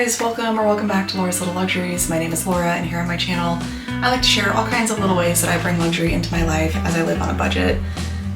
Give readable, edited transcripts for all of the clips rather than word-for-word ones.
guys, welcome back to Laura's Little Luxuries. My name is Laura, and here on my channel I like to share all kinds of little ways that I bring luxury into my life as I live on a budget.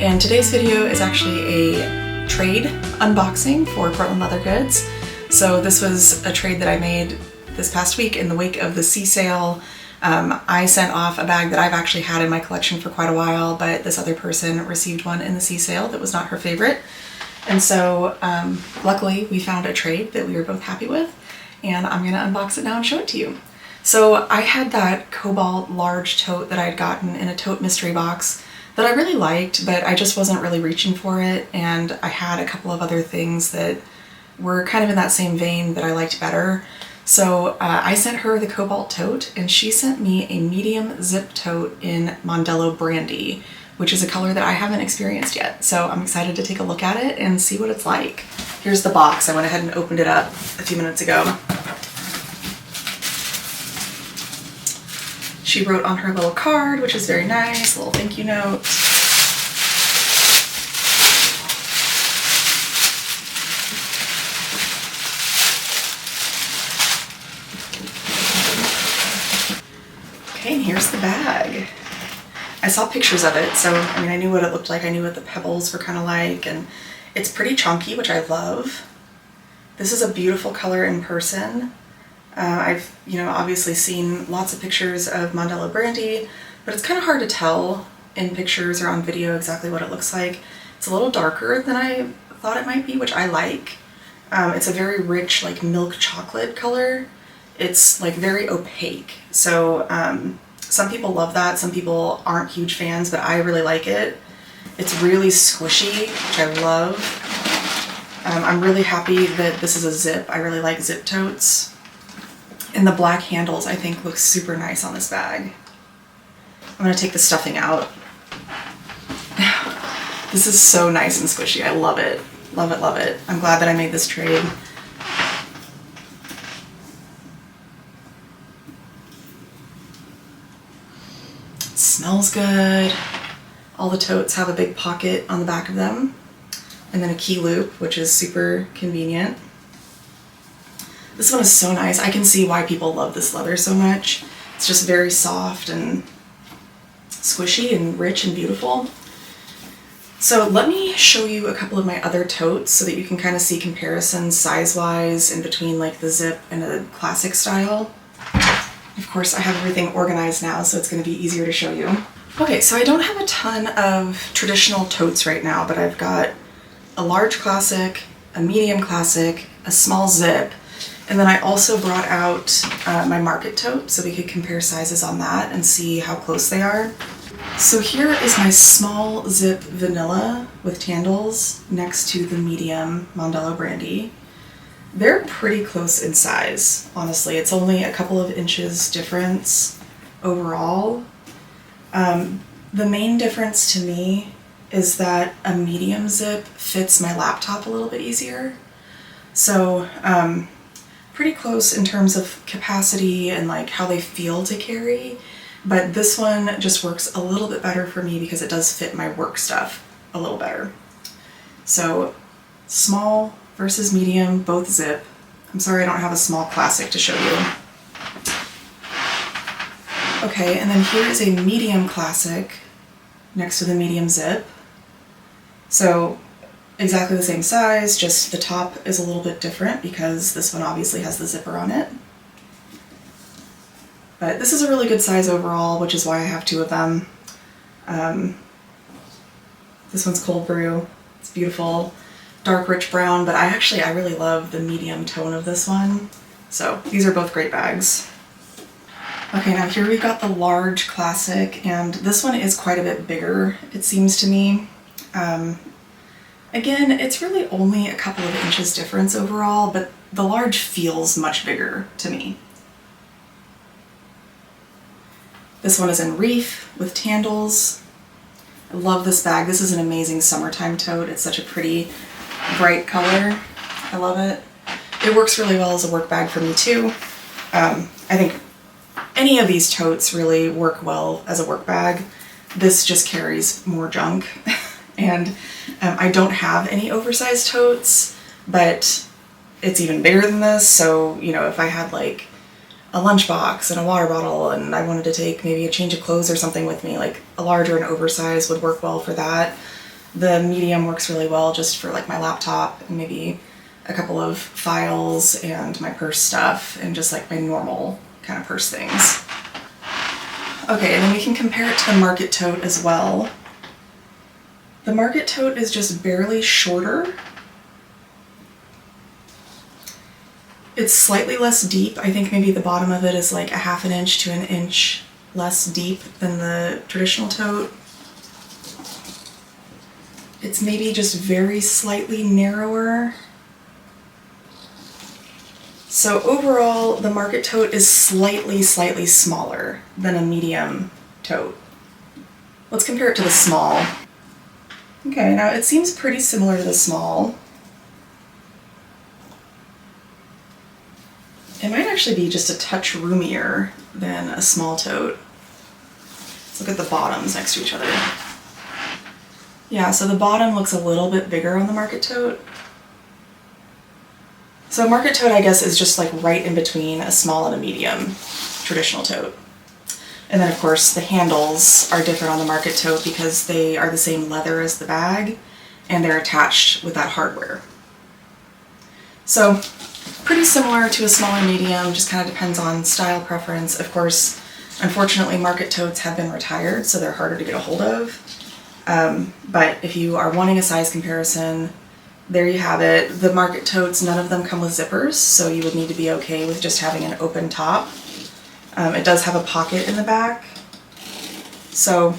And today's video is actually a trade unboxing for Portland leather goods. So this was a trade that I made this past week in the wake of the sea sale. I sent off a bag that I've actually had in my collection for quite a while, but this other person received one in the sea sale that was not her favorite. And so luckily we found a trade that we were both happy with, and I'm gonna unbox it now and show it to you. So I had that Cobalt large tote that I had gotten in a tote mystery box that I really liked, but I just wasn't really reaching for it, and I had a couple of other things that were kind of in that same vein that I liked better. So I sent her the Cobalt tote, and she sent me a medium zip tote in Mondelo Brandy, which is a color that I haven't experienced yet. So I'm excited to take a look at it and see what it's like. Here's the box. I went ahead and opened it up a few minutes ago. She wrote on her little card, which is very nice, a little thank you note. Okay, and here's the bag. I saw pictures of it, so I mean I knew what it looked like, I knew what the pebbles were kind of like, and it's pretty chunky, which I love. This is a beautiful color in person. I've, obviously seen lots of pictures of Mondelo Brandy, but it's kind of hard to tell in pictures or on video exactly what it looks like. It's a little darker than I thought it might be, which I like. It's a very rich, like milk chocolate color. It's like very opaque, so some people love that, some people aren't huge fans, but I really like it. It's really squishy, which I love. I'm really happy that this is a zip. I really like zip totes. And the black handles I think look super nice on this bag. I'm gonna take the stuffing out. This is so nice and squishy. I love it. Love it, love it. I'm glad that I made this trade. It smells good. All the totes have a big pocket on the back of them, and then a key loop, which is super convenient. This one is so nice. I can see why people love this leather so much. It's just very soft and squishy and rich and beautiful. So let me show you a couple of my other totes so that you can kind of see comparisons size-wise in between like the zip and a classic style. Of course, I have everything organized now, so it's going to be easier to show you. Okay, so I don't have a ton of traditional totes right now, but I've got a large classic, a medium classic, a small zip, and then I also brought out my Market Tote so we could compare sizes on that and see how close they are. So here is my small zip vanilla with tandles next to the medium Mondelo Brandy. They're pretty close in size, honestly. It's only a couple of inches difference overall. The main difference to me is that a medium zip fits my laptop a little bit easier. So pretty close in terms of capacity and like how they feel to carry, but this one just works a little bit better for me because it does fit my work stuff a little better. So small versus medium, both zip. I'm sorry I don't have a small classic to show you. Okay, and then here is a medium classic next to the medium zip. So exactly the same size, just the top is a little bit different because this one obviously has the zipper on it. But this is a really good size overall, which is why I have two of them. This one's cold brew. It's beautiful, dark rich brown, but I really love the medium tone of this one. So these are both great bags. Okay, now here we've got the large classic, and this one is quite a bit bigger, it seems to me. Again, it's really only a couple of inches difference overall, but the large feels much bigger to me. This one is in reef with tandles. I love this bag. This is an amazing summertime tote. It's such a pretty, bright color. I love it. It works really well as a work bag for me too. I think any of these totes really work well as a work bag. This just carries more junk. And I don't have any oversized totes, but it's even bigger than this, so, you know, if I had like a lunchbox and a water bottle and I wanted to take maybe a change of clothes or something with me, like a large or an oversized would work well for that. The medium works really well just for like my laptop and maybe a couple of files and my purse stuff and just like my normal kind of purse things. Okay, and then we can compare it to the Market Tote as well. The Market Tote is just barely shorter. It's slightly less deep. I think maybe the bottom of it is like a half an inch to an inch less deep than the traditional tote. It's maybe just very slightly narrower. So overall, the Market Tote is slightly smaller than a medium tote. Let's compare it to the small. Okay, now it seems pretty similar to the small. It might actually be just a touch roomier than a small tote. Let's look at the bottoms next to each other. Yeah, so the bottom looks a little bit bigger on the Market Tote. So a Market Tote, I guess, is just like right in between a small and a medium traditional tote. And then of course the handles are different on the Market Tote because they are the same leather as the bag and they're attached with that hardware. So pretty similar to a smaller medium, just kind of depends on style preference. Of course, unfortunately, Market Totes have been retired, so they're harder to get a hold of. But if you are wanting a size comparison, there you have it. The Market Totes, none of them come with zippers, so you would need to be okay with just having an open top. It does have a pocket in the back, so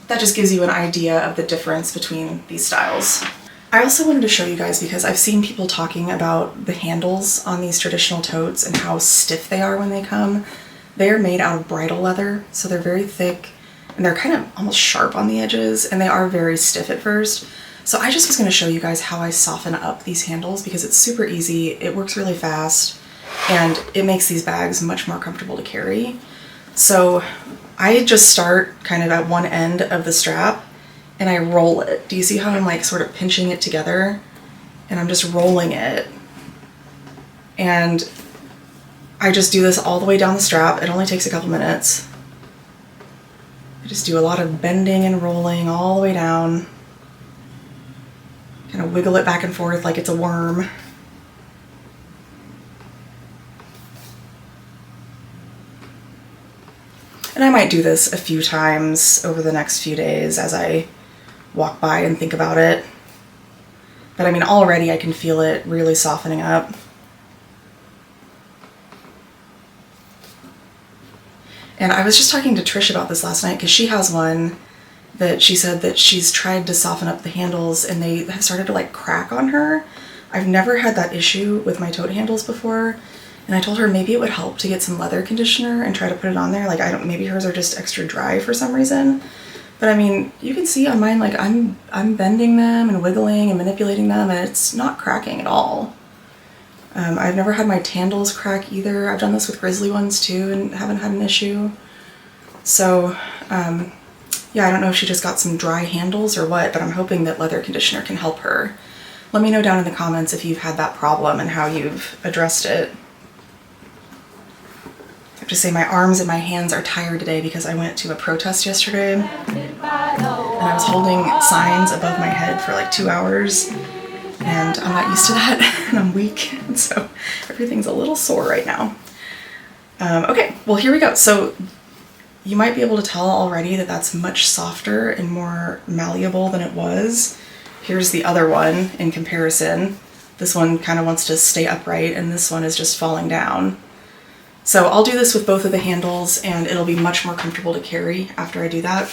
that just gives you an idea of the difference between these styles. I also wanted to show you guys because I've seen people talking about the handles on these traditional totes and how stiff they are when they come. They're made out of bridle leather, so they're very thick and they're kind of almost sharp on the edges and they are very stiff at first. So I just was going to show you guys how I soften up these handles because it's super easy, it works really fast, and it makes these bags much more comfortable to carry. So I just start kind of at one end of the strap and I roll it. Do you see how I'm like sort of pinching it together? And I'm just rolling it. And I just do this all the way down the strap. It only takes a couple minutes. I just do a lot of bending and rolling all the way down. Kind of wiggle it back and forth like it's a worm. And I might do this a few times over the next few days as I walk by and think about it. But I mean, already I can feel it really softening up. And I was just talking to Trish about this last night because she has one that she said that she's tried to soften up the handles and they have started to like crack on her. I've never had that issue with my tote handles before. And I told her maybe it would help to get some leather conditioner and try to put it on there. Like, maybe hers are just extra dry for some reason. But I mean, you can see on mine, like I'm bending them and wiggling and manipulating them and it's not cracking at all. I've never had my tandles crack either. I've done this with grizzly ones too and haven't had an issue. So, yeah, I don't know if she just got some dry handles or what, but I'm hoping that leather conditioner can help her. Let me know down in the comments if you've had that problem and how you've addressed it. I have to say my arms and my hands are tired today because I went to a protest yesterday and I was holding signs above my head for like 2 hours and I'm not used to that and I'm weak and so everything's a little sore right now. Okay, well here we go. So you might be able to tell already that that's much softer and more malleable than it was. Here's the other one in comparison. This one kind of wants to stay upright and this one is just falling down. So I'll do this with both of the handles and it'll be much more comfortable to carry after I do that.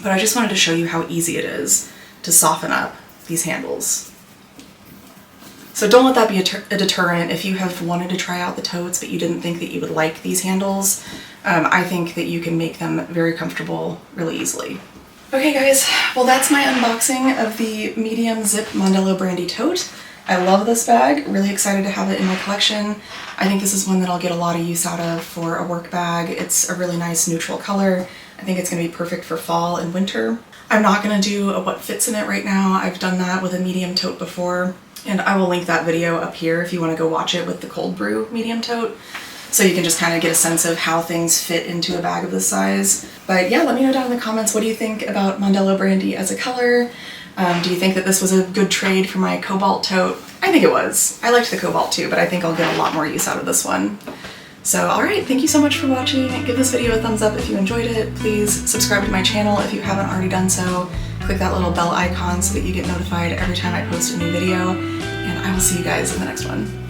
But I just wanted to show you how easy it is to soften up these handles. So don't let that be a deterrent if you have wanted to try out the totes but you didn't think that you would like these handles. I think that you can make them very comfortable really easily. Okay guys, well that's my unboxing of the Medium Zip Mondelo Brandy Tote. I love this bag, really excited to have it in my collection. I think this is one that I'll get a lot of use out of for a work bag. It's a really nice neutral color. I think it's going to be perfect for fall and winter. I'm not gonna do a what fits in it right now. I've done that with a medium tote before, and I will link that video up here if you wanna go watch it with the cold brew medium tote. So you can just kind of get a sense of how things fit into a bag of this size. But yeah, let me know down in the comments, what do you think about Mondelo Brandy as a color? Do you think that this was a good trade for my Cobalt tote? I think it was. I liked the Cobalt too, but I think I'll get a lot more use out of this one. So alright, thank you so much for watching. Give this video a thumbs up if you enjoyed it. Please subscribe to my channel if you haven't already done so. Click that little bell icon so that you get notified every time I post a new video. And I will see you guys in the next one.